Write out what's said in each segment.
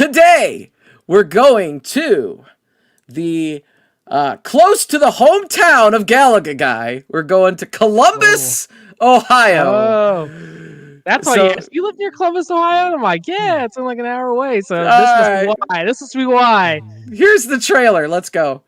Today, we're going to the close to the hometown of Galaga Guy. We're going to Columbus, Ohio. Oh, that's why you live near Columbus, Ohio. And I'm like, yeah, it's only like an hour away. So this must be why. This must be why. Here's the trailer. Let's go.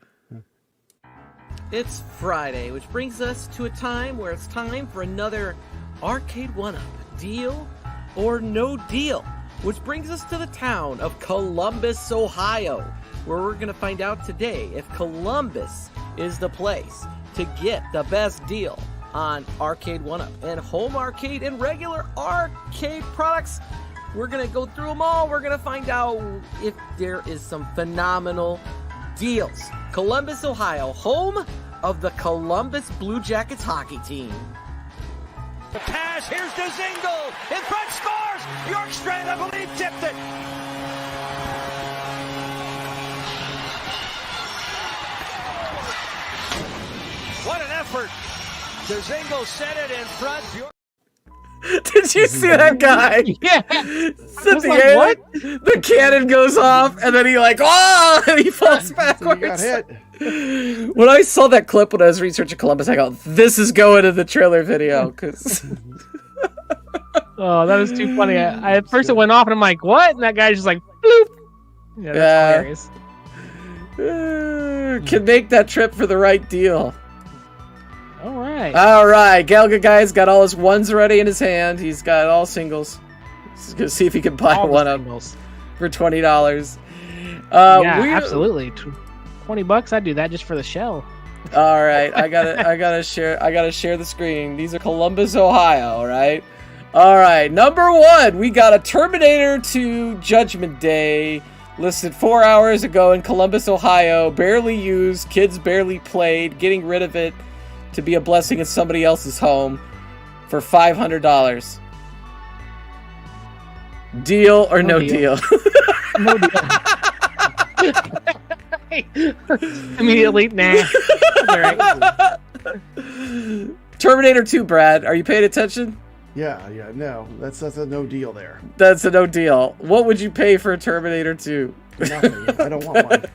It's Friday, which brings us to a time where it's time for another Arcade1Up deal or no deal, which brings us to the town of Columbus, Ohio, where we're going to find out today if Columbus is the place to get the best deal on Arcade1Up and home arcade and regular arcade products. We're going to go through them all. We're going to find out if there is some phenomenal deals. Columbus, Ohio, home of the Columbus Blue Jackets hockey team. The pass, here's Dzingel, in front, scores! Bjorkstrand, I believe, tipped it. What an effort. Dzingel set it in front. Did you see that guy? Yeah. At the end, what? The cannon goes off, and then he and he falls backwards. Got hit. When I saw that clip when I was researching Columbus, I go, "This is going to the trailer video." Because oh, that was too funny. At first it went off, and I'm like, "What?" And that guy's just like, "Bloop." Yeah, that's hilarious. Can make that trip for the right deal. All right. Galaga Guy's got all his ones ready in his hand. He's got all singles. He's gonna see if he can buy all one up for $20. Yeah, absolutely. $20, I'd do that just for the shell. All right, I gotta share the screen. These are Columbus, Ohio, right? All right, number one, we got a Terminator 2 Judgment Day listed 4 hours ago in Columbus, Ohio. Barely used, kids barely played. Getting rid of it to be a blessing in somebody else's home for $500. Deal or no deal? No deal. Immediately, nah. All right. Terminator 2, Brad. Are you paying attention? Yeah, no. That's a no deal there. That's a no deal. What would you pay for a Terminator 2? Nothing. I don't want one.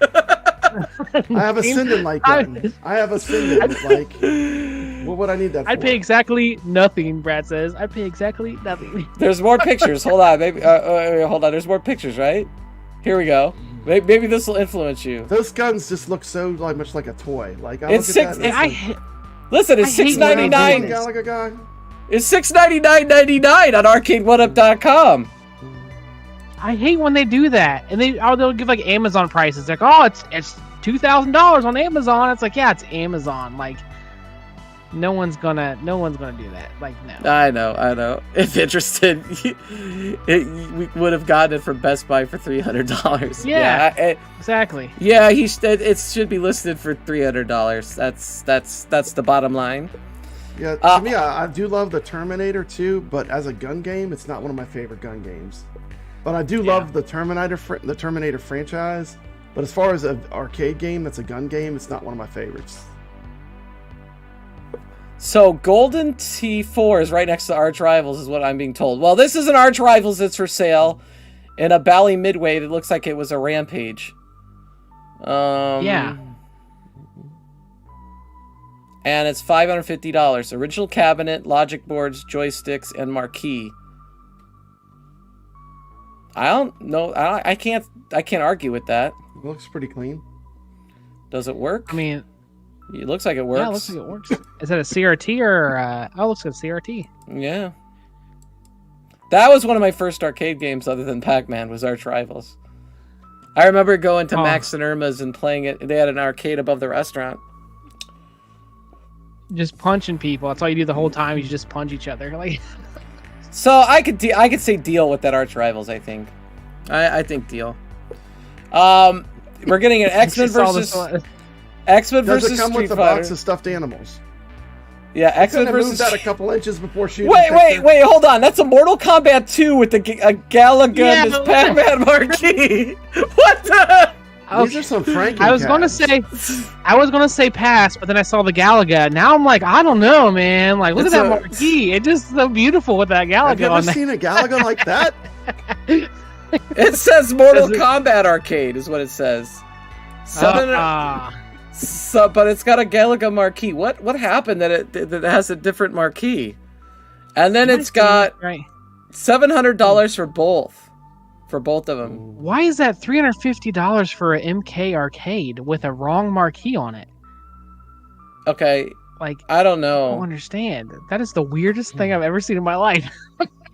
I have a Sinden like gun. I have a Sinden like. What would I need that for? I'd pay exactly nothing, Brad says. I'd pay exactly nothing. There's more pictures. Hold on, maybe. Hold on. There's more pictures, right? Here we go. Maybe this will influence you. Those guns just look so much like a toy. Like it's six. Listen, it's $6.99. It's $6.99.99 on Arcade1Up.com. I hate when they do that, and they'll give like Amazon prices. Like, oh, it's $2,000 on Amazon. It's like, yeah, it's Amazon. Like, no one's gonna do that. Like, no. I know. If interested, we would have gotten it from Best Buy for $300. Yeah, exactly. Yeah, it should be listed for $300. That's the bottom line. Yeah, to me, I do love the Terminator 2, but as a gun game, it's not one of my favorite gun games. But I do love the Terminator franchise. But as far as an arcade game that's a gun game, it's not one of my favorites. So Golden T4 is right next to Arch Rivals, is what I'm being told. Well, this is an Arch Rivals that's for sale in a Bally Midway that looks like it was a Rampage. Yeah. And it's $550. Original cabinet, logic boards, joysticks, and marquee. I don't know. I can't argue with that. It looks pretty clean. Does it work? I mean, it looks like it works. Yeah, it looks like it works. Is that a CRT or? Oh, it looks like a CRT. Yeah. That was one of my first arcade games, other than Pac-Man, was Arch Rivals. I remember going to Max and Irma's and playing it. They had an arcade above the restaurant. Just punching people. That's all you do the whole time. You just punch each other. Like. So I could say deal with that Arch Rivals. I think. I think deal. We're getting an X-Men versus Street Fighter. Does it come with a box of stuffed animals? Yeah, X-Men versus. Moved that a couple inches before shooting. Wait, hold on. That's a Mortal Kombat 2 with a Galaga and this Pac-Man marquee. What the? These are some Franken I was gonna say pass, but then I saw the Galaga. Now I'm like, I don't know, man. Like, look at that marquee. It's just so beautiful with that Galaga. Have you ever seen a Galaga like that? It says Mortal Kombat Arcade is what it says. But it's got a Galaga marquee. What happened that it has a different marquee? And then it's got $700 for both of them. Why is that $350 for an MK Arcade with a wrong marquee on it? Okay, like I don't know. I don't understand. That is the weirdest thing I've ever seen in my life.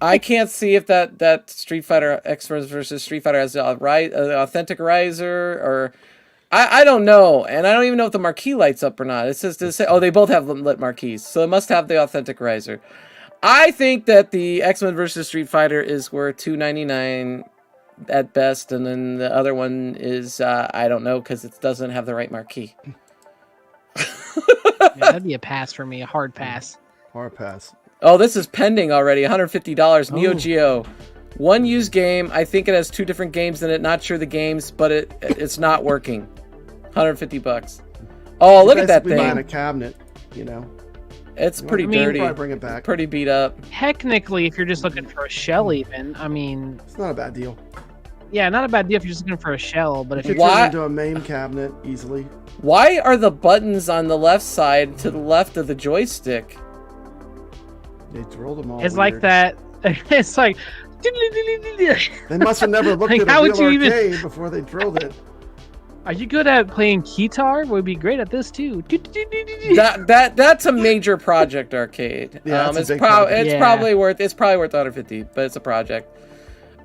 I can't see if that Street Fighter X versus Street Fighter has an authentic riser or I don't know, and I don't even know if the marquee lights up or not. It says they both have lit marquees, so it must have the authentic riser. I think that the X-Men versus Street Fighter is worth $299 at best, and then the other one is I don't know because it doesn't have the right marquee. Yeah, that'd be a pass for me, a hard pass. Hard pass. Oh, this is pending already. $150. Neo Geo. One used game. I think it has 2 different games in it. Not sure the games, but it's not working. $150. Oh, look at that thing. Buying a cabinet, you know. It's pretty dirty. Probably bring it back. Pretty beat up. Technically, if you're just looking for a shell, even, I mean, it's not a bad deal. Yeah, not a bad deal if you're just looking for a shell. But if you turn it into a main cabinet easily. Why are the buttons on the left side to the left of the joystick? They drilled them all. It's weird. Like that. It's like. They must have never looked at a real arcade before they drilled it. Are you good at playing guitar? We'd be great at this too. That's a major project, Arcade. Yeah, it's probably worth $150, but it's a project.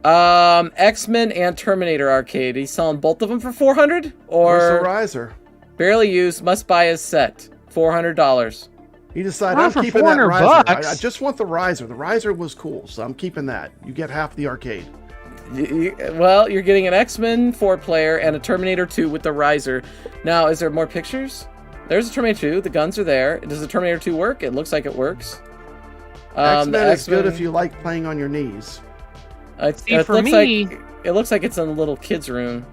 X-Men and Terminator Arcade. He's selling both of them for $400 or where's the riser? Barely used, must buy as set. $400. He decided I'm keeping that riser. I just want the riser. The riser was cool, so I'm keeping that. You get half the arcade. Well, you're getting an X-Men 4-player and a Terminator 2 with the riser. Now, is there more pictures? There's a Terminator 2. The guns are there. Does the Terminator 2 work? It looks like it works. X-Men is good if you like playing on your knees. It looks like it's in a little kid's room.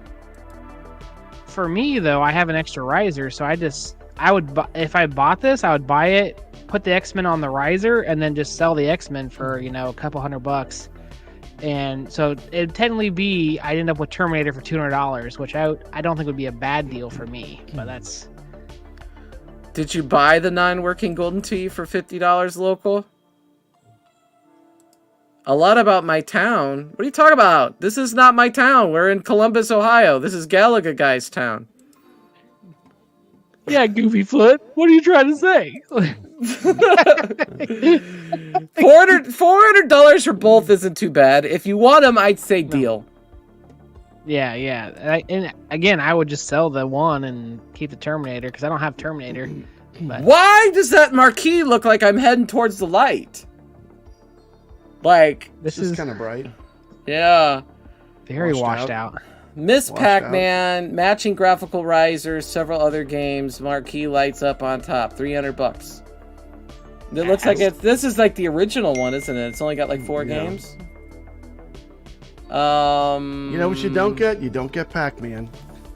For me, though, I have an extra riser, so if I bought this, I would buy it, put the X-Men on the riser, and then just sell the X-Men for, a couple $100. And so it'd technically I'd end up with Terminator for $200, which I don't think would be a bad deal for me, but that's... Did you buy the non-working Golden Tee for $50 local? A lot about my town. What are you talking about? This is not my town. We're in Columbus, Ohio. This is Galaga Guy's town. Yeah, Goofy Foot. What are you trying to say? $400 for both isn't too bad. If you want them, I'd say deal. Yeah. And again, I would just sell the one and keep the Terminator because I don't have Terminator. But... Why does that marquee look like I'm heading towards the light? Like this is kind of bright. Yeah. Very washed out. Miss Pac-Man, matching graphical risers, several other games, marquee lights up on top, $300. It looks like this is like the original one, isn't it? It's only got like 4 games. You know what you don't get? You don't get Pac-Man.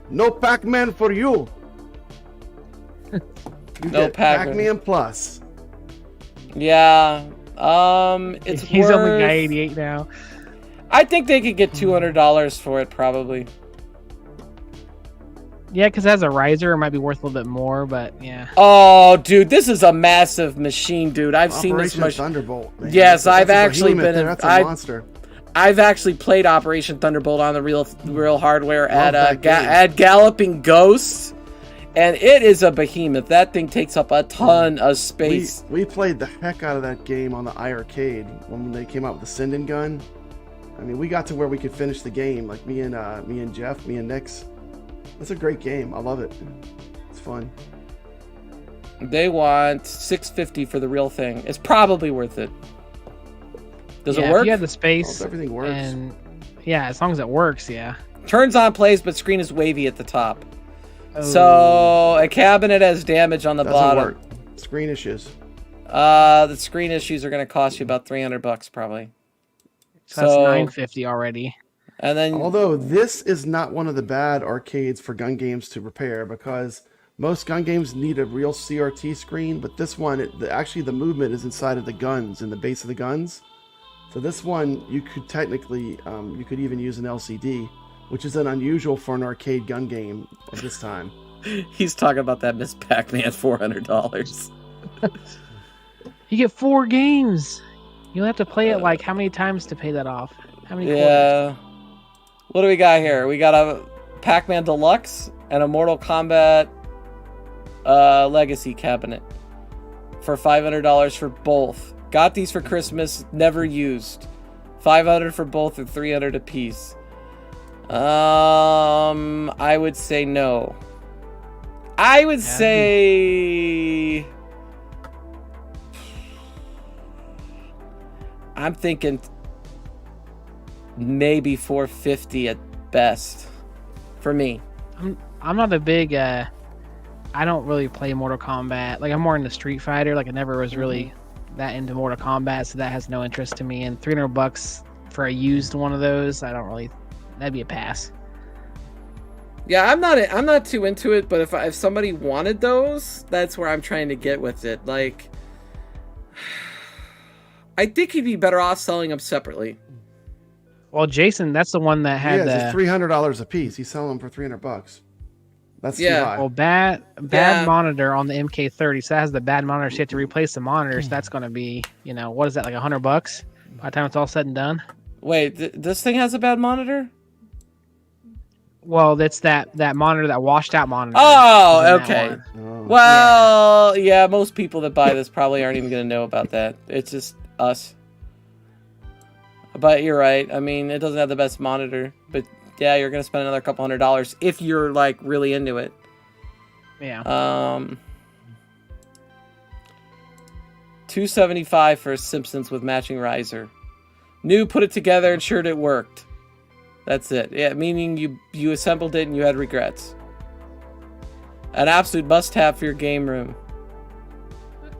No Pac-Man for you. You no get Pac-Man Plus. Yeah. He's only got 88 now. I think they could get $200 for it, probably. Yeah, because it has a riser, it might be worth a little bit more, but yeah. Oh, dude, this is a massive machine, dude. I've seen this much. Thunderbolt. Man. Yes, I've actually been. That's a monster. I've actually played Operation Thunderbolt on the real hardware at Galloping Ghosts, and it is a behemoth. That thing takes up a ton of space. We played the heck out of that game on the iArcade when they came out with the Sinden gun. I mean, we got to where we could finish the game, like me and Jeff, me and Nix. It's a great game. I love it. It's fun. They want $650 for the real thing. It's probably worth it. Does it work? If you have the space, everything works. And yeah, as long as it works, yeah. Turns on, plays, but screen is wavy at the top. Oh. So a cabinet has damage on the bottom. Work. Screen issues. The screen issues are going to cost you about $300 probably. So that's $950 already. And then, although this is not one of the bad arcades for gun games to repair, because most gun games need a real CRT screen, but this one, actually the movement is inside of the guns, in the base of the guns. So this one, you could technically, you could even use an LCD, which is unusual for an arcade gun game of this time. He's talking about that Miss Pac-Man $400. You get 4 games. You'll have to play it like how many times to pay that off? How many quarters? Yeah. What do we got here? We got a Pac-Man Deluxe and a Mortal Kombat Legacy cabinet for $500 for both. Got these for Christmas, never used. $500 for both or $300 a piece. I would say no. I would say I'm thinking maybe $450 at best for me. I'm not a big I don't really play Mortal Kombat. Like I'm more into Street Fighter. Like I never was really that into Mortal Kombat, so that has no interest to me. And $300 for a used one of those, I don't really. That'd be a pass. Yeah, I'm not too into it, but if somebody wanted those, that's where I'm trying to get with it. Like, I think he'd be better off selling them separately. Well, Jason, that's the one that had it's $300 a piece. He's selling them for $300. That's too high. Well, bad monitor on the MK30. So that has the bad monitor. So you have to replace the monitors. That's going to be, what is that, like $100 by the time it's all said and done? Wait, this thing has a bad monitor? Well, that's that monitor, that washed out monitor. Oh, okay. Well, yeah, most people that buy this probably aren't even going to know about that. It's just us. But you're right. I mean, it doesn't have the best monitor, but yeah, you're going to spend another couple $100 if you're like really into it. Yeah. $275 for Simpsons with matching riser. New, put it together, ensured it worked. That's it. Yeah, meaning you assembled it and you had regrets. An absolute must-have for your game room.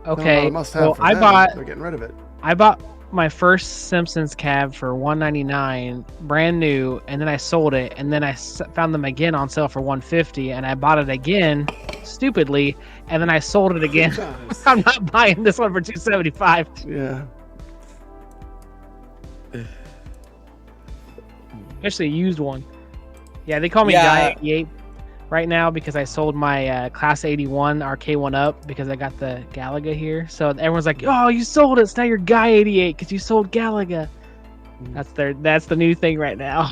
Okay. They're getting rid of it. I bought my first Simpsons cab for $199, brand new, and then I sold it, and then I found them again on sale for $150, and I bought it again, stupidly, and then I sold it again. I'm not buying this one for $275. Yeah. Especially a used one. Yeah, they call me Guy 88 right now because I sold my Class 81 Arcade1Up because I got the Galaga here. So everyone's like, "Oh, you sold it! So now you're Guy 88 because you sold Galaga." That's the new thing right now.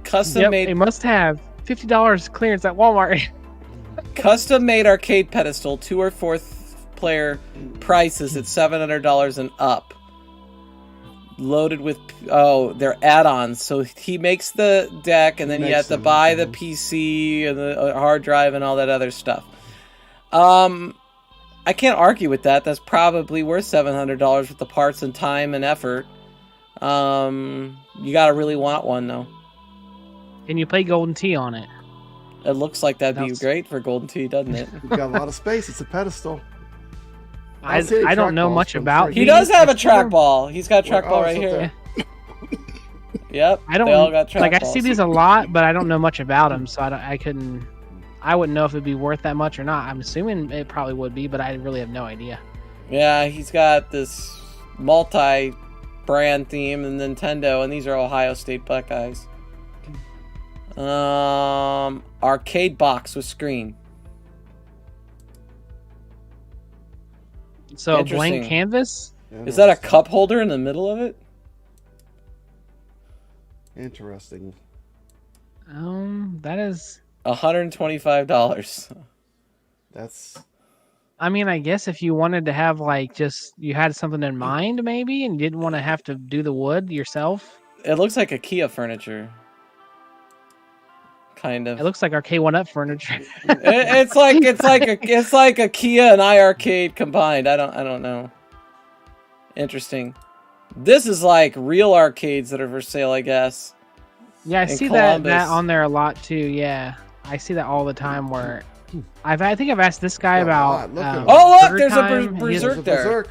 Custom made. They must have $50 clearance at Walmart. Custom made arcade pedestal, 2 or 4th player prices at $700 and up. Loaded with they're add-ons. So he makes the deck, and then you have to buy the PC and the hard drive and all that other stuff. I can't argue with that. That's probably worth $700 with the parts and time and effort. You gotta really want one though. And you play Golden Tee on it. It looks like that'd be great for Golden Tee, doesn't it? You've got a lot of space. It's a pedestal. I don't know much about. He does have a trackball. He's got a trackball right here. Yep. I don't they all got track I balls. see these a lot, but I don't know much about them, so I wouldn't know if it'd be worth that much or not. I'm assuming it probably would be, but I really have no idea. Yeah, he's got this multi-brand theme in Nintendo, and these are Ohio State Buckeyes. Arcade box with screen. So a blank canvas? Is that a cup holder in the middle of it? Interesting. That is $125. That's. I mean, I guess if you wanted to have you had something in mind maybe, and you didn't want to have to do the wood yourself. It looks like IKEA furniture. Kind of. It looks like Arcade1Up furniture. it's like IKEA and iiRcade combined. I don't know. Interesting. This is like real arcades that are for sale, I guess. Yeah, I see that on there a lot too. Yeah, I see that all the time. Where I think I've asked this guy about. Look, there's a Berserk there. Berserk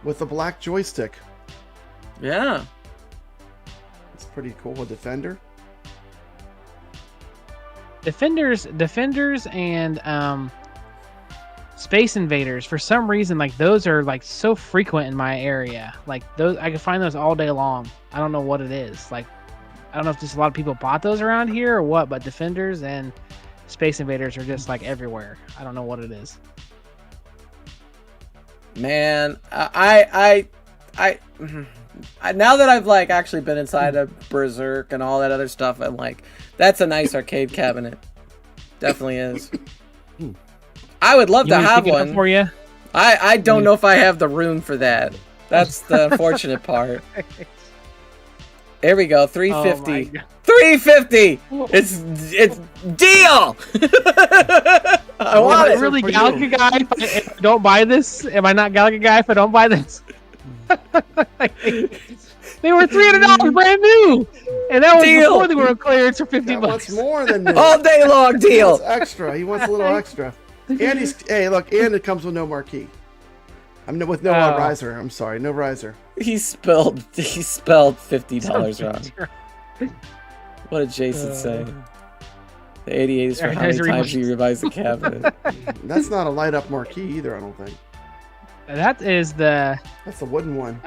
with the black joystick. Yeah, it's pretty cool. A Defender. Defenders, and Space Invaders, for some reason, like those are like so frequent in my area. Like those, I can find those all day long. I don't know what it is. Like, I don't know if just a lot of people bought those around here or what, but Defenders and Space Invaders are just like everywhere. I don't know what it is. Man, I now that I've like actually been inside of Berserk and all that other stuff, I'm like, that's a nice arcade cabinet. Definitely is. I would love to have one for you. I don't know if I have the room for that. That's the unfortunate part. Here we go, 350. 350. It's deal. I want it. Really, Galaga guy? If I don't buy this, am I not Galaga guy if I don't buy this? They were $300 brand new, and that was before they were on clearance for $50. What's more than new? All day long deal. He wants extra. He wants a little extra. And hey, look, and it comes with no marquee. I'm with no riser. I'm sorry, no riser. He spelled $50 wrong. What did Jason say? The 88 is for how many times you revise the cabinet. That's not a light up marquee either, I don't think. That is the. That's the wooden one.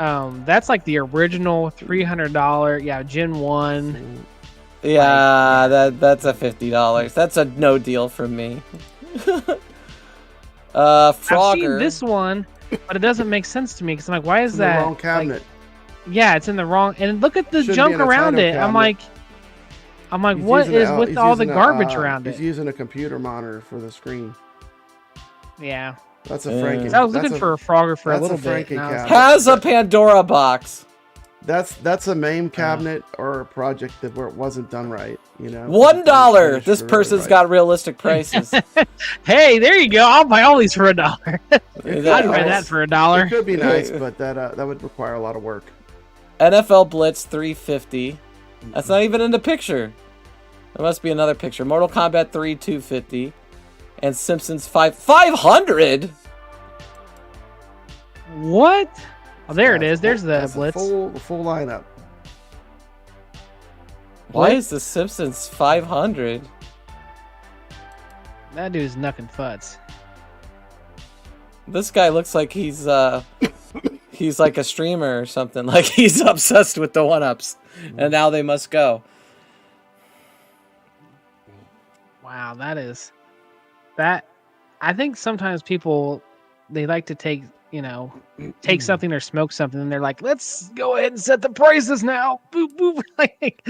That's like the original $300. Yeah, Gen 1. Yeah, that's a $50. That's a no deal from me. Frogger. I've seen this one, but it doesn't make sense to me because I'm like, why is that? The wrong cabinet. Like, yeah, it's in the wrong. And look at the junk around it. Cabinet. I'm like, what is with all the garbage around it? He's using a computer monitor for the screen. Yeah. That's a Franken. I was looking for a Frogger for a little bit. Has a Pandora box. That's a MAME cabinet or a project where it wasn't done right. You know. $1. This person's got realistic prices. Hey, there you go. I'll buy all these for $1. I'd buy that for $1. It could be nice, but that would require a lot of work. NFL Blitz 350. That's not even in the picture. There must be another picture. Mortal Kombat 3 250. And Simpsons 500. What? Oh, there it is. There's the Blitz. The full lineup. Why is the Simpsons 500? That dude's knucking futs. This guy looks like he's like a streamer or something. Like he's obsessed with the 1-ups, and now they must go. Wow, that. I think sometimes people they like to take something or smoke something, and they're like, let's go ahead and set the prices now. Boop boop. like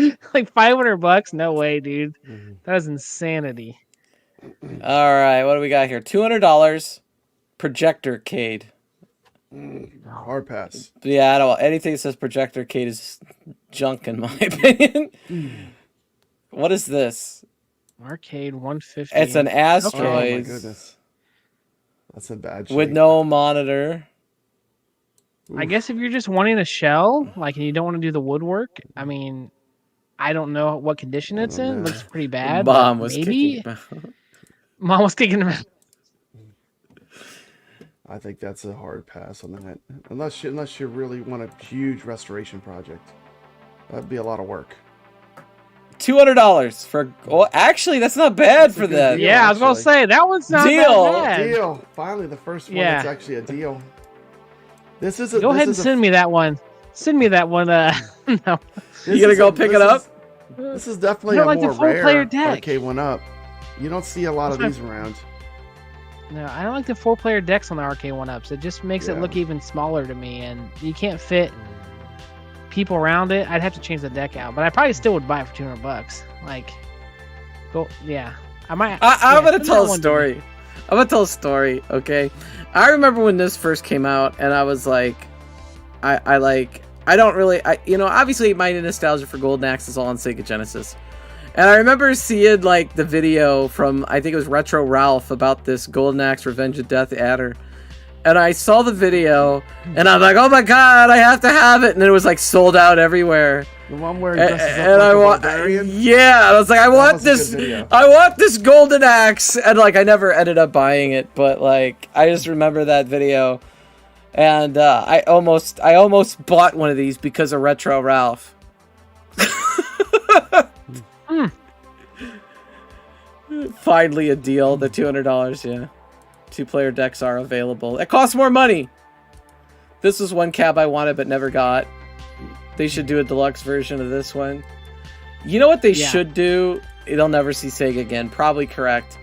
$500? No way, dude. That is insanity. All right, what do we got here? $200 Projectorcade. Hard pass. Yeah, I don't. Anything that says Projectorcade is junk in my opinion. What is this? Arcade 150. It's an asteroid. Oh my goodness. That's a bad shape. With no monitor. I guess if you're just wanting a shell, like, and you don't want to do the woodwork, I mean, I don't know what condition it's in. It looks pretty bad. Mom was maybe. kicking. Mom was kicking him out. I think that's a hard pass on that. Unless you really want a huge restoration project. That'd be a lot of work. $200 for. Well, actually, that's not bad for that. Deal, yeah, I was gonna say that one's not that bad. Deal. Finally, the first one that's actually a deal. This is a. Go ahead and send me that one. Send me that one. No. You gonna go pick it up? This is definitely a like more the four-player rare deck. Arcade1Up. You don't see a lot of these around. No, I don't like the 4-player decks on the Arcade1Ups. It just makes it look even smaller to me, and you can't fit people around it. I'd have to change the deck out, but I probably still would buy it for $200. Like, go, yeah. I might. I'm gonna tell a story. I'm gonna tell a story. Okay, I remember when this first came out, and I was like, I don't really, obviously my nostalgia for Golden Axe is all on Sega Genesis. And I remember seeing, like, the video from, I think it was Retro Ralph, about this Golden Axe Revenge of Death adder. And I saw the video, and I'm like, oh my god, I have to have it. And it was, like, sold out everywhere. The one where he dresses up like a barbarian? Yeah, I was like, I want this Golden Axe. And, like, I never ended up buying it, but, like, I just remember that video. And I almost bought one of these because of Retro Ralph. Finally a deal, the $200, yeah. 2-player decks are available. It costs more money. This was one cab I wanted but never got. They should do a deluxe version of this one. You know what they should do? They'll never see Sega again. Probably correct.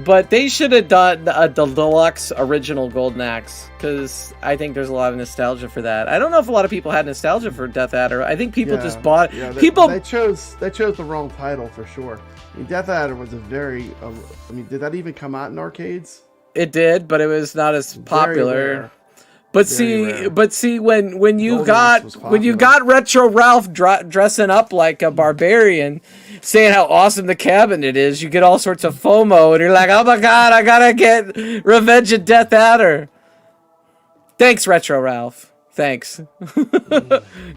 But they should have done a deluxe original Golden Axe, because I think there's a lot of nostalgia for that. I don't know if a lot of people had nostalgia for Death Adder. I think people just bought it. Yeah, they chose the wrong title for sure. I mean, Death Adder was a very. I mean, did that even come out in arcades? It did, but it was not as popular. But see, when you got Retro Ralph dressing up like a barbarian, saying how awesome the cabinet is, you get all sorts of FOMO, and you're like, oh my god, I gotta get Revenge of Death Adder. Thanks, Retro Ralph. Thanks.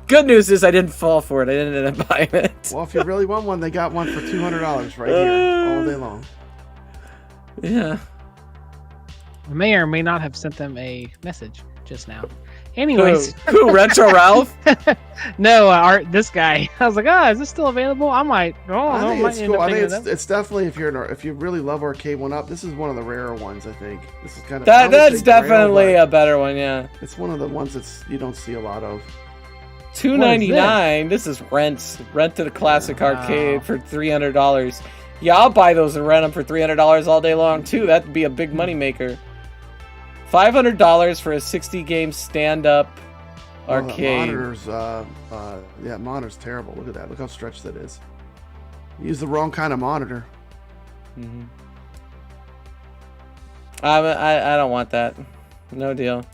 Good news is I didn't fall for it. I didn't end up buying it. Well, if you really want one, they got one for $200 right here all day long. Yeah. I may or may not have sent them a message just now. Anyways, who Retro Ralph? No, this guy. I was like, is this still available? I might. I think it's cool. I think it's definitely if you really love Arcade1Up, this is one of the rarer ones. I think this is kind of that's definitely a better one. Yeah, it's one of the ones you don't see a lot of. $2.99. This is rented a classic arcade for $300. Yeah, I'll buy those and rent them for $300 all day long too. That'd be a big money maker. $500 for a 60-game stand-up arcade. The monitor's terrible. Look at that. Look how stretched that is. You use the wrong kind of monitor. Mm-hmm. I don't want that. No deal.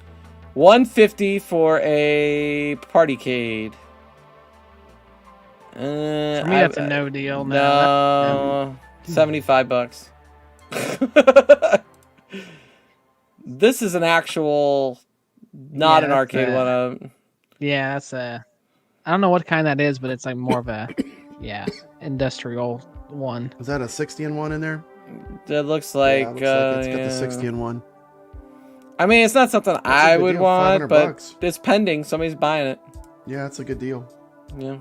$150 for a partycade. For me, that's a no deal. No, $75. This is an actual, not an Arcade1Up. Yeah, that's I don't know what kind that is, but it's like more of a, industrial one. Is that a 60-in-1 in there? It looks like, it's got the 60-in-1. I mean, it's not something I would want, but $500. it's pending. Somebody's buying it. Yeah, it's a good deal. Yeah.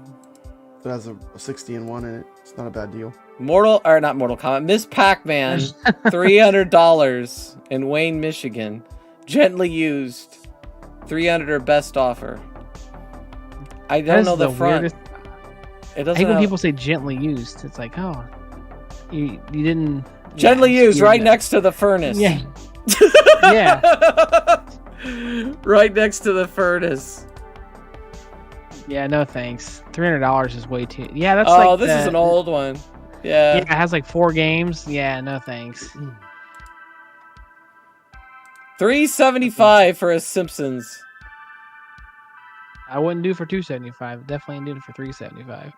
If it has a 60-in-1 in it, it's not a bad deal. Not Mortal Kombat. Miss Pac-Man, $300 in Wayne, Michigan. Gently used. $300 or best offer. I don't know the front. Weirdest... It doesn't. I hate when people say gently used. It's like, you didn't. Gently used, right next to the furnace. Yeah. Yeah. Right next to the furnace. Yeah, no thanks. $300 is way too. Yeah, that's this is an old one. Yeah. Yeah, it has like 4 games. Yeah, no thanks. $375 for a Simpsons. I wouldn't do for $275. Definitely do it for $375.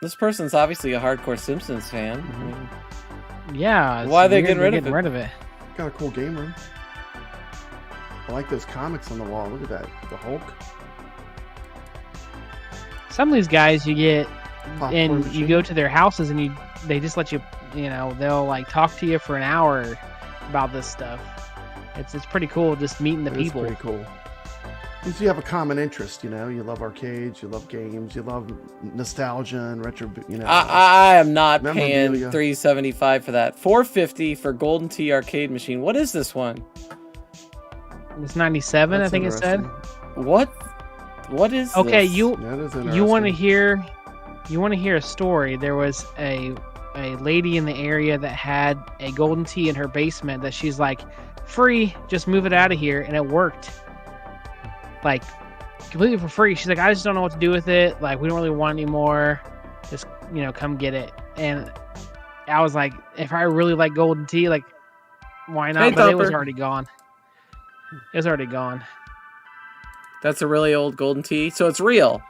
This person's obviously a hardcore Simpsons fan. Yeah. Why are they getting rid of it? Got a cool game room. I like those comics on the wall. Look at that. The Hulk. Some of these guys you get, Popcorn machine. you go to their houses and they just let you, they'll like talk to you for an hour about this stuff. It's pretty cool just meeting the people. It's pretty cool. Since you have a common interest, you love arcades, you love games, you love nostalgia and retro, I am not paying memorabilia. $375 for that. $450 for Golden Tee arcade machine. What is this one? It's 97, I think it said. What is okay, this? You want to hear a story? There was a lady in the area that had a Golden Tee in her basement that she's like, free, just move it out of here, and it worked. Like completely for free. She's like, I just don't know what to do with it. Like, we don't really want it anymore. Just come get it. And I was like, if I really like Golden Tee, like, why not? But it was already gone. That's a really old Golden Tee. So it's real.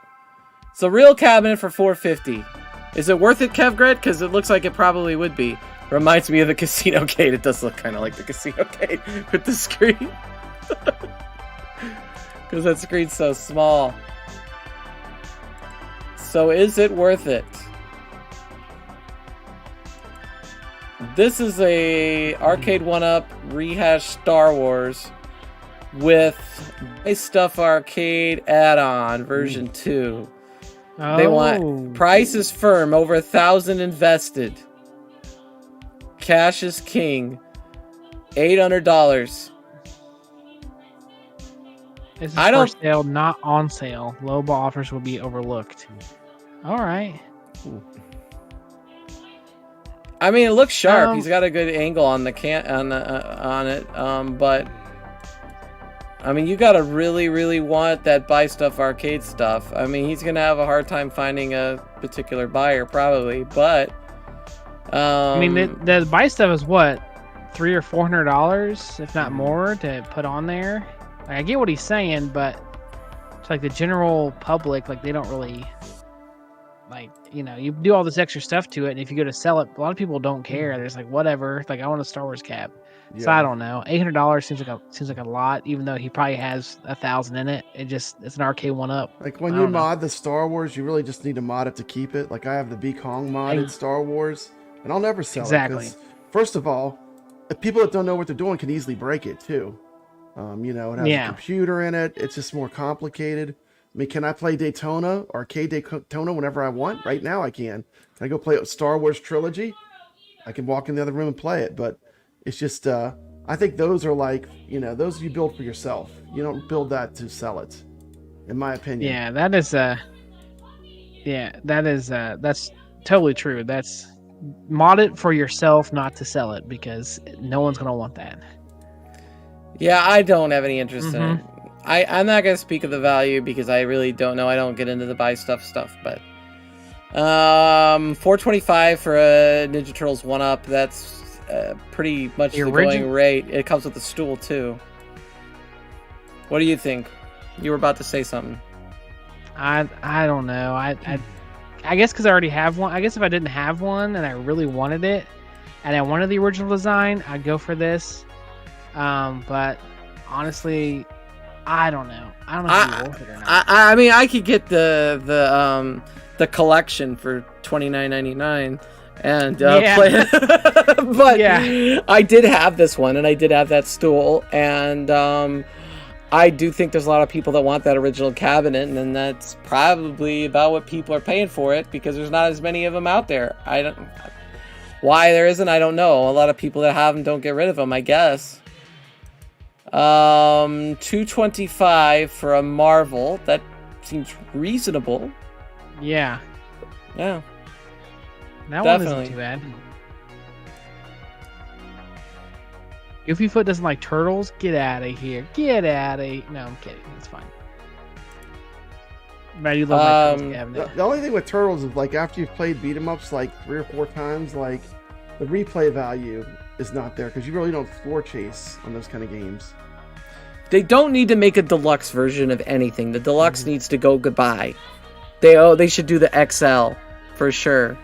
It's a real cabinet for $450. Is it worth it, Kevgret? Because it looks like it probably would be. Reminds me of the Casino Gate. It does look kind of like the Casino Gate with the screen. Because that screen's so small. So is it worth it? This is a Arcade1Up rehash Star Wars with a Stuff Arcade add-on version 2. Oh. They want price is firm, over 1,000 invested. Cash is king. $800. This is I don't- for sale, not on sale. Lowball offers will be overlooked. All right. I mean, it looks sharp. Um, He's got a good angle on the on it. But I mean, you gotta really, really want that buy stuff arcade stuff. I mean, he's gonna have a hard time finding a particular buyer, probably. But I mean, the buy stuff is what, $300 or $400, if not more, to put on there. Like, I get what he's saying, but it's like the general public, like they don't really, like, you know, you do all this extra stuff to it, and if you go to sell it, a lot of people don't care. They're just like, whatever. Like, I want a Star Wars cap. Yeah. So I don't know. $800 seems like a lot, even though he probably has 1,000 in it. It's an Arcade1Up. Like when I you don't know. mod the Star Wars, you really just need to mod it to keep it. Like I have the Be Kong modded Star Wars, and I'll never sell Exactly. it. 'Cause first of all, if people that don't know what they're doing can easily break it too. You know, it has a computer in it. It's just more complicated. I mean, can I play Daytona, Arcade Daytona whenever I want? Right now I can. Can I go play Star Wars Trilogy? I can walk in the other room and play it, but it's just, I think those are like, you know, those you build for yourself. You don't build that to sell it, in my opinion. Yeah, that's totally true. That's mod it for yourself, not to sell it, because no one's gonna want that. yeah, I don't have any interest in it. Mhm. I'm not gonna speak of the value because I really don't know. I don't get into the buy stuff, but $425 for a Ninja Turtles 1-Up. That's pretty much the going rate. It comes with a stool too. What do you think? You were about to say something. I don't know. I guess because I already have one. I guess if I didn't have one and I really wanted it, and I wanted the original design, I'd go for this. But honestly, I don't know. I don't know if it's worth it or not. I mean, I could get the collection for $29.99 and play it. But Yeah. I did have this one, and I did have that stool, and I do think there's a lot of people that want that original cabinet, and then that's probably about what people are paying for it, because there's not as many of them out there. Why there isn't, I don't know. A lot of people that have them don't get rid of them, I guess. $225 for a Marvel. That seems reasonable. Yeah, Yeah. that Definitely. one isn't too bad. Goofy Foot doesn't like turtles. Get out of here. Get out of here. No, I'm kidding. It's fine. But I do love my turtles cabinet. The only thing with Turtles is like after you've played beat 'em ups like 3 or 4 times, like the replay value is not there because you really don't floor chase on those kind of games. They don't need to make a deluxe version of anything. The deluxe needs to go goodbye. They should do the XL for sure.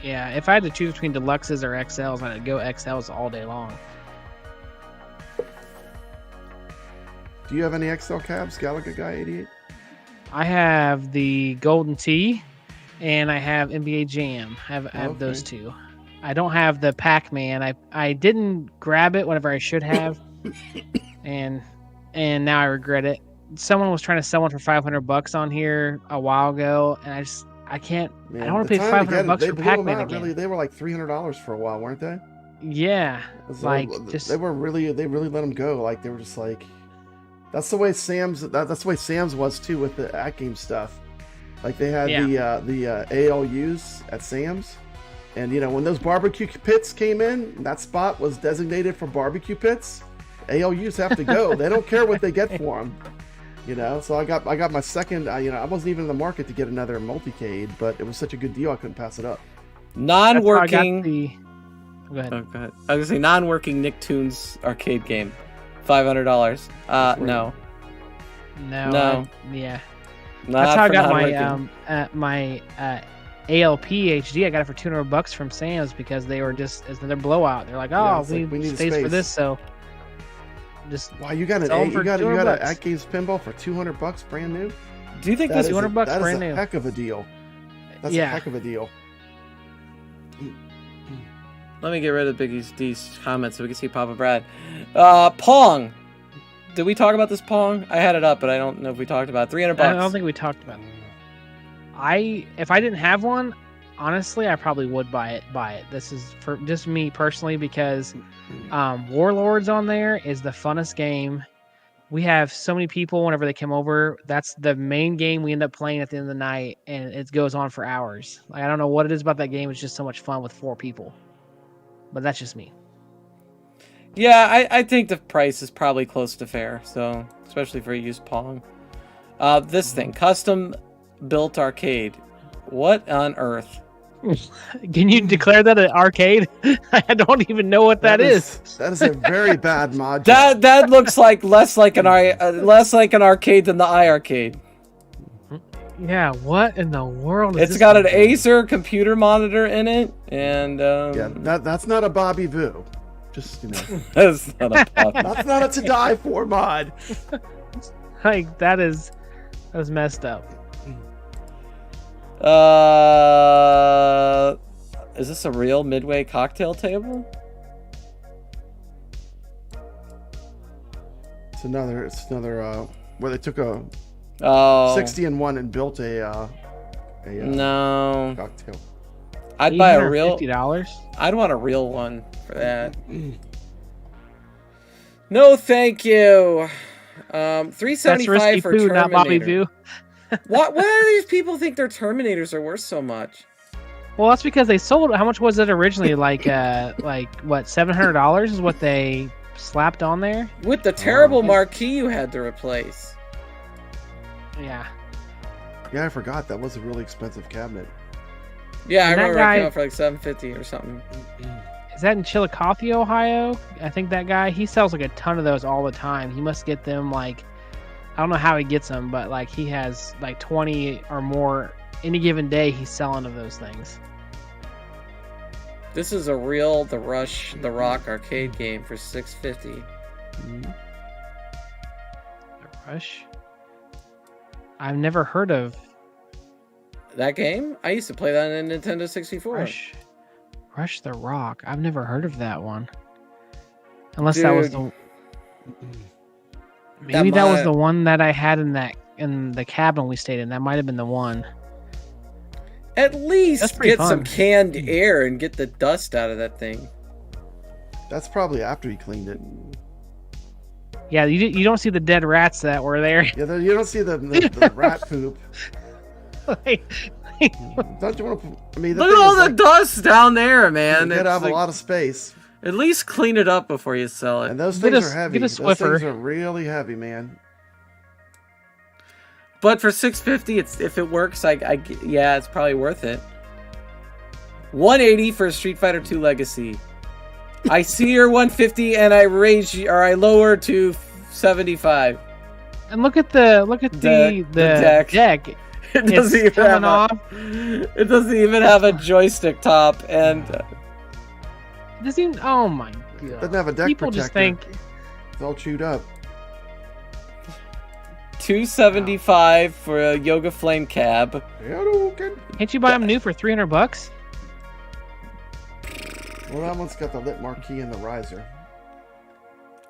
Yeah, if I had to choose between deluxes or XLs, I'd go XLs all day long. Do you have any XL cabs, Galaga Guy 88? I have the Golden Tee, and I have NBA Jam. I have those two. I don't have the Pac-Man. I didn't grab it whenever I should have, and now I regret it. Someone was trying to sell one for $500 on here a while ago, and I can't. Man, I don't want the to pay time $500 they for blew 'em Pac-Man out, again. really, they were like $300 for a while, weren't they? Yeah, So, like just they really let them go. Like they were just like, that's the way Sam's. That's the way Sam's was too with the AtGames stuff. Like they had the ALUs at Sam's, and you know when those barbecue pits came in, that spot was designated for barbecue pits. ALUs have to go. They don't care what they get for them. You know, so I got my second. You know, I wasn't even in the market to get another multicade, but it was such a good deal I couldn't pass it up. Non-working. Go ahead. Oh, go ahead. I was gonna say non-working Nicktoons arcade game, $500. No. No. Yeah. Not That's how I for got non-working. my ALP HD. I got it for $200 from Sam's because they were just as another blowout. They're like, Yeah, oh, it's we like, we need need space for space. this, so just Wow, you got an Sell 'em for you got an $200. AtGames pinball for $200 brand new. Do you think That this? is a- $200 that is brand a new. heck of a deal. That's Yeah. a heck of a deal. Let me get rid of these comments so we can see Papa Brad. Pong. Did we talk about this Pong? I had it up, but I don't know if we talked about it. $300. I don't think we talked about it. If I didn't have one, honestly, I probably would buy it. This is for just me personally because Warlords on there is the funnest game. We have so many people whenever they come over. That's the main game we end up playing at the end of the night, and it goes on for hours. Like, I don't know what it is about that game. It's just so much fun with 4 people. But that's just me. Yeah, I think the price is probably close to fair. So, especially for a used Pong. This thing, custom built arcade. What on earth? Can you declare that an arcade? I don't even know what that is. That is a very bad mod. That looks like less like an arcade than the iArcade. Yeah, what in the world? It's got an Acer computer monitor in it, and yeah, that's not a Bobby Boo. Just that's not a Bobby. That's not a to die for mod. Like that is messed up. Is this a real Midway cocktail table? It's another where they took a 60-in-1 and built a no cocktail. I'd buy a real $50. I'd want a real one for that. No, thank you. $375 for Terminator. Not Bobby Boo. Why do these people think their Terminators are worth so much? Well, that's because they sold. How much was it originally? Like what? $700 is what they slapped on there. With the terrible marquee you had to replace. Yeah. Yeah, I forgot that was a really expensive cabinet. Yeah, And I that remember guy- it came out for like $750 or something. Is that in Chillicothe, Ohio? I think that guy, he sells like a ton of those all the time. He must get them like, I don't know how he gets them, but like he has like 20 or more any given day he's selling of those things. This is a real The Rock arcade game for $650. The Rush? I've never heard of That game? I used to play that in Nintendo 64. Rush the Rock. I've never heard of that one. Unless that was the maybe that was the one that I had in the cabin we stayed in. That might have been the one. At least get fun. some canned air and get the dust out of that thing. That's probably after he cleaned it. Yeah, you don't see the dead rats that were there. Yeah, you don't see the rat poop. Don't you want to? I mean, Look at all the dust down there, man. You gotta have It's a lot of space. At least clean it up before you sell it. And those Get things a- are heavy. get a Those Swiffer. things are really heavy, man. But for $650, if it works, yeah, it's probably worth it. $180 for Street Fighter 2 Legacy. I see your $150 and I lower to $75. And look at the deck. It doesn't even coming have off. It doesn't even have a joystick top, and It doesn't even, oh my god. Doesn't have a deck People protector. just think It's all chewed up. $275 for a Yoga Flame cab. can't you buy them new for $300? Well, that one's got the lit marquee and the riser.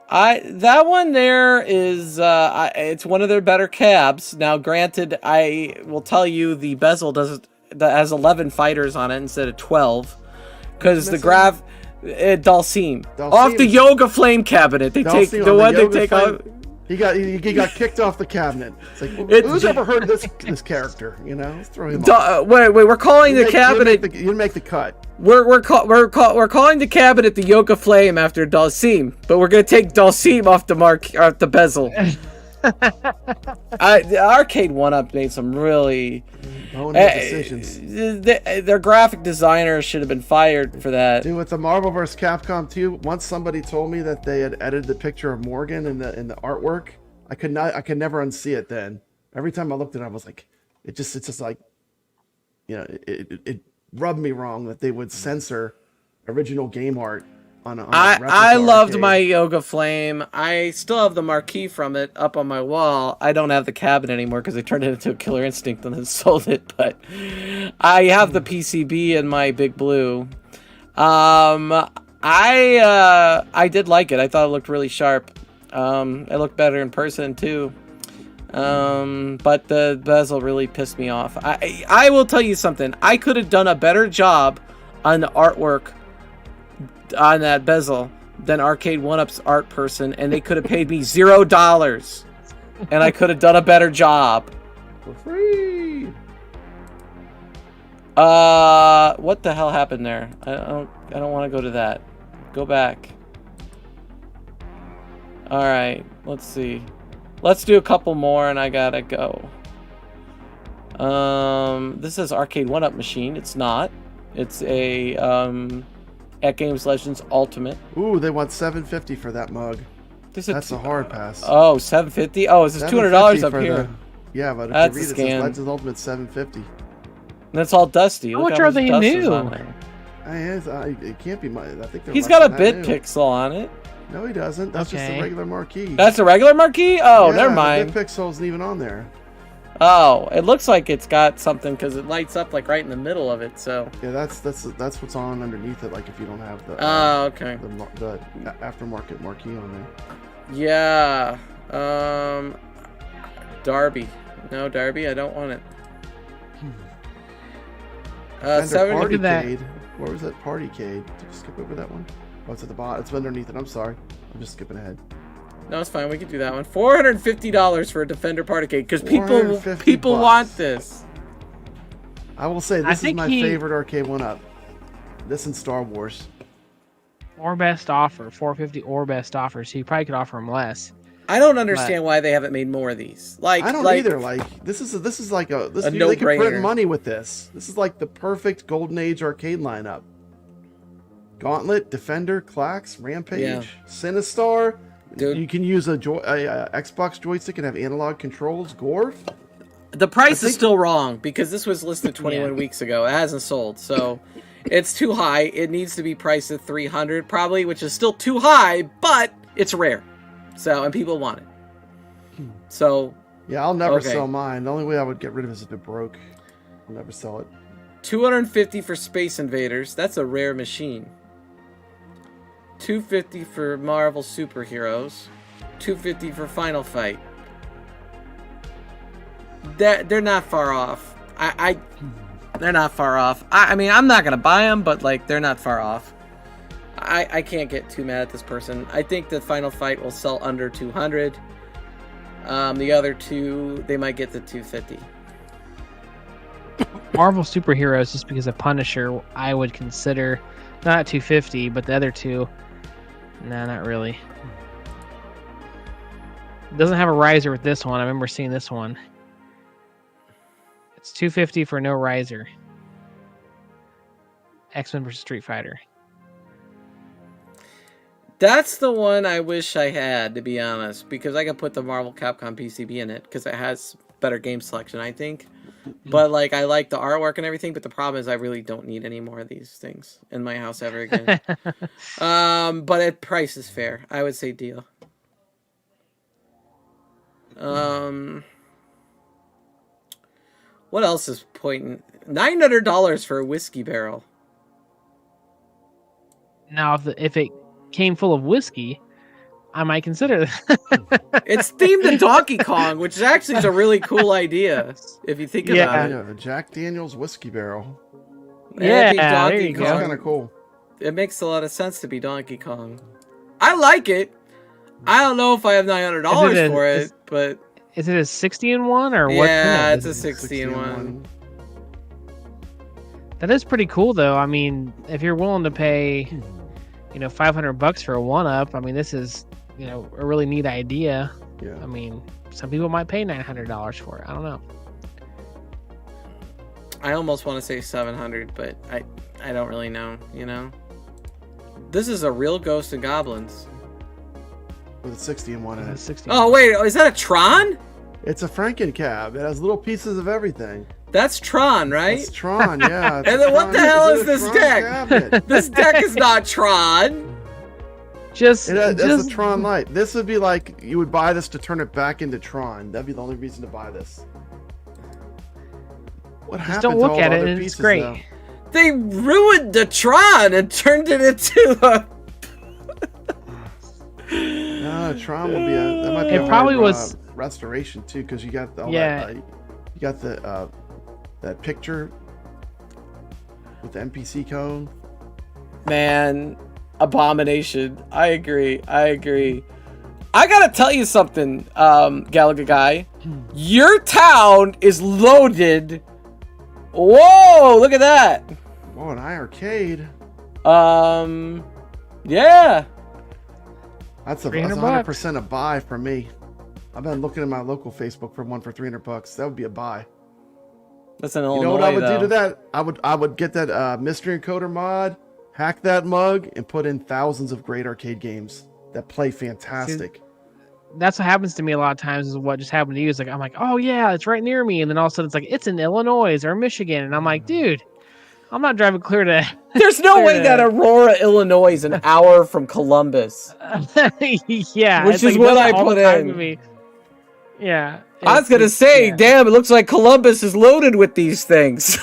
That one there is it's one of their better cabs. Now, granted, I will tell you the bezel has 11 fighters on it instead of 12, because the Dalsim off the Yoga Flame cabinet. They take the one they take off. He got kicked off the cabinet. It's like, who's ever heard of this character? You know, let's throw him off. Wait, we're calling the cabinet. You didn't make the cut. We're calling the cabinet the Yoga Flame after Dalsim, but we're gonna take Dalsim off the bezel. The Arcade1Up made some really decisions. Their graphic designers should have been fired for that. Dude, with the Marvel vs. Capcom 2, once somebody told me that they had edited the picture of Morgan in the artwork, I could never unsee it. Then every time I looked at it, I was like, it's just like, you know, it rubbed me wrong that they would censor original game art on a I loved arcade. my Yoga Flame. I still have the marquee from it up on my wall. I don't have the cabinet anymore because they turned it into a Killer Instinct and then sold it. But I have the PCB in my Big Blue. I did like it. I thought it looked really sharp. It looked better in person too. But the bezel really pissed me off. I will tell you something. I could have done a better job on the artwork on that bezel than Arcade1Up's art person, and they could have paid me $0, and I could have done a better job. For free. What the hell happened there? I don't want to go to that. Go back. All right, let's see. Let's do a couple more, and I gotta go. This is Arcade1Up machine. It's not. It's a AtGames Legends Ultimate. Ooh, they want $750 for that mug. That's a hard pass. Oh, $750. Oh, is this $200 up here? Yeah, but if That's you read a it, it says scam. Legends Ultimate $750. That's all dusty. How Look much how are they dust is new? on there. It can't be much. I think He's less got a than bit that new. pixel on it. No, he doesn't. That's just a Okay. regular marquee. That's a regular marquee? Oh, Yeah, never mind. The bit pixel isn't even on there. Oh, it looks like it's got something because it lights up like right in the middle of it. So. Yeah, that's what's on underneath it. Like if you don't have the Oh, okay. the aftermarket marquee on there. Yeah. Darby. No, Darby. I don't want it. Fender Seven. Look at that. Partycade. Where was that Partycade? Did you skip over that one? Oh, it's at the bottom. It's underneath it. I'm sorry. I'm just skipping ahead. No, it's fine. We can do that one. $450 for a Defender Partycade because people $450 want this. I will say I this is think my favorite Arcade1Up. This and Star Wars. Or best offer, 450 or best offer. So you probably could offer them less. I don't understand why they haven't made more of these. Like I don't either. Like this is like a A they could print no-brainer. money with this. This is like the perfect golden age arcade lineup. Gauntlet, Defender, Clax, Rampage, Yeah. Sinistar. Dude. You can use a Xbox joystick and have analog controls. Gorf. The price I is think- still wrong because this was listed 21 weeks ago. It hasn't sold, so it's too high. It needs to be priced at 300 probably, which is still too high, but it's rare. So, and people want it. So, Yeah, I'll never Okay. sell mine. The only way I would get rid of it is if it broke. I'll never sell it. 250 for Space Invaders. That's a rare machine. 250 for Marvel Superheroes. 250 for Final Fight. They're not far off. They're not far off. I mean, I'm not gonna buy them, but like they're not far off. I can't get too mad at this person. I think the Final Fight will sell under 200. The other two, they might get to 250. Marvel superheroes, just because of Punisher, I would consider not 250, but the other two, nah, not really. It doesn't have a riser with this one. I remember seeing this one. It's 250 for no riser. X-Men vs. Street Fighter. That's the one I wish I had, to be honest, because I could put the Marvel Capcom PCB in it because it has better game selection, I think. But like, I like the artwork and everything, but the problem is I really don't need any more of these things in my house ever again. But at price is fair. I would say deal. What else is pointing? $900 for a whiskey barrel. Now, if it came full of whiskey, I might consider that. It's themed to Donkey Kong, which actually is a really cool idea if you think Yeah. about it. Yeah, Jack Daniel's whiskey barrel. It'd be Yeah, there Donkey you That's go. kind of cool. It makes a lot of sense to be Donkey Kong. I like it. I don't know if I have $900 Is it a- for is- it, but Is it a 60 in one or what? yeah, it's is a it? 60 in one. That is pretty cool, though. I mean, if you're willing to pay, $500 for a 1-up, I mean, this is, a really neat idea. Yeah. I mean, some people might pay $900 for it. I don't know. I almost want to say 700, but I don't really know, This is a real Ghosts and Goblins. With a 60 in one in It's it. 60. Oh, wait, is that a Tron? It's a Franken-cab. It has little pieces of everything. That's Tron, right? It's Tron, yeah. It's And a then what Tron- the hell it's is a this Tron deck? cabinet. This deck is not Tron. That's That's a Tron Light. This would be like you would buy this to turn it back into Tron. That'd be the only reason to buy this. What happened don't to look all at the it other and pieces, it's great. though? They ruined the Tron and turned it into a... No, Tron would be that might be It a probably hard was. rob. restoration too, because you got all Yeah. that. You got the that picture with the NPC cone. Man, abomination. I agree. I gotta tell you something, Galaga guy. Your town is loaded. Whoa, look at that. Oh, an iArcade. Yeah. That's a 300 100% a buy for me. I've been looking at my local Facebook for one for $300. That would be a buy. That's an You Illinois, know what I would though. do to that? I would get that mystery encoder mod, hack that mug, and put in thousands of great arcade games that play fantastic. That's what happens to me a lot of times. Is what just happened to you. It's like I'm like, oh yeah, it's right near me, and then all of a sudden it's like it's in Illinois or Michigan, and I'm like, dude, I'm not driving clear to. There's no way that Aurora, Illinois is an hour from Columbus. Yeah, Which it's is like, it what does I it all put the time in. to me. Yeah. I was gonna say, yeah. damn, it looks like Columbus is loaded with these things.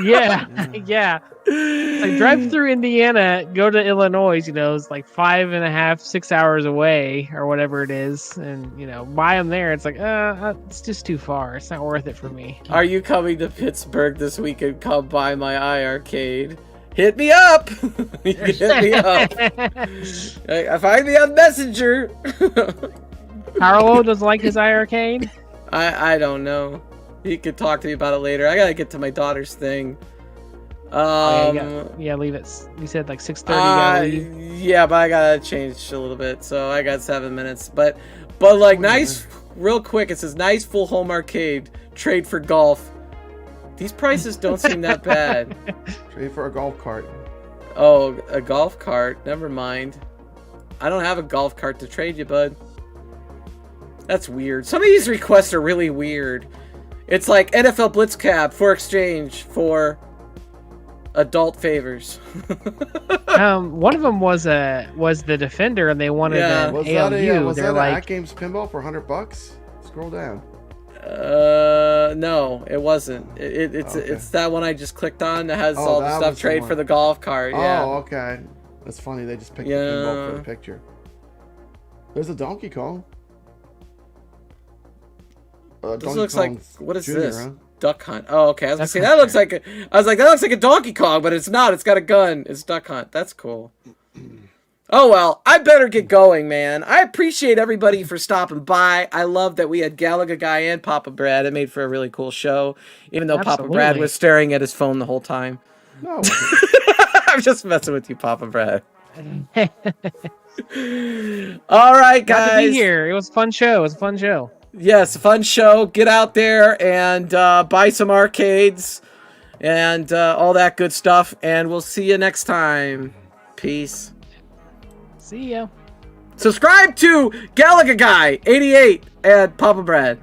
Yeah, yeah. Like drive through Indiana, go to Illinois. You know, it's like 5.5, 6 hours away or whatever it is, and you know, buy them there. It's like, it's just too far. It's not worth it for me. Are you coming to Pittsburgh this weekend? Come by my iArcade. Hit me up. You can hit me up. Find me on Messenger. Carlo doesn't like his iArcade. I don't know. He could talk to me about it later. I gotta get to my daughter's thing. Yeah, leave it. You said like 6:30. Yeah, but I gotta change a little bit, so I got 7 minutes. But like nice, real quick. It says nice full home arcade. Trade for golf. These prices don't seem that bad. Trade for a golf cart. Oh, a golf cart. Never mind. I don't have a golf cart to trade you, bud. That's weird. Some of these requests are really weird. It's like NFL Blitz Cap for exchange for adult favors. One of them was the Defender, and they wanted an Was ALU. was They're that like, AtGames Pinball for $100? Scroll down. No, it wasn't. It's that one I just clicked on that has all the that stuff was the trade one. for the golf cart. Yeah. Oh, okay. That's funny. They just picked the pinball for the picture. There's a Donkey Kong. This looks like, what is Junior, this? huh? Duck Hunt. Oh, okay. I was gonna That's say that looks like that looks like a Donkey Kong, but it's not. It's got a gun. It's Duck Hunt. That's cool. Oh well, I better get going, man. I appreciate everybody for stopping by. I love that we had Galaga Guy and Papa Brad. It made for a really cool show, even though Papa Brad Absolutely. was staring at his phone the whole time. No. I'm just messing with you, Papa Brad. All right, Glad to be guys. here. It was a fun show. It was a fun show. Yes, fun show. Get out there and buy some arcades and all that good stuff. And we'll see you next time. Peace. See ya. Subscribe to Galaga Guy 88 and Papa Brad.